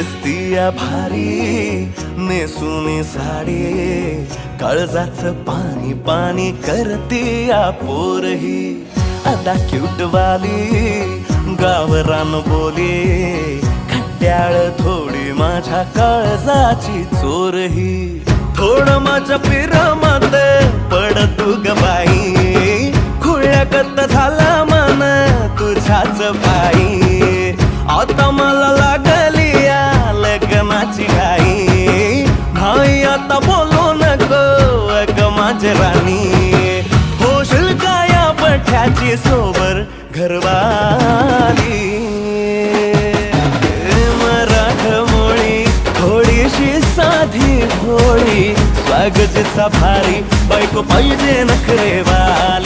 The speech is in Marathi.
दिसतीया भारी नेसुनी साडी, काळजाचं पाणी पाणी करतीया पोरही. आता क्यूटवाली गावरान बोली, खट्याळ थोडी माझ्या काळजाची चोरही. थोडं माझ्या पिरमत पड तू ग बाई, खुळ्यागत झाला मन तुझ्याच पायी. आता मला लागली या लग्नाची घाई, नाही आता बोलू नको अग माझी राणी. होशील का या पठ्याची सोबर घरवाली. मराठमोळी थोडीशी साधी भोळी, स्वागतीचा भारी बायको पाहिजे नखरेवाली.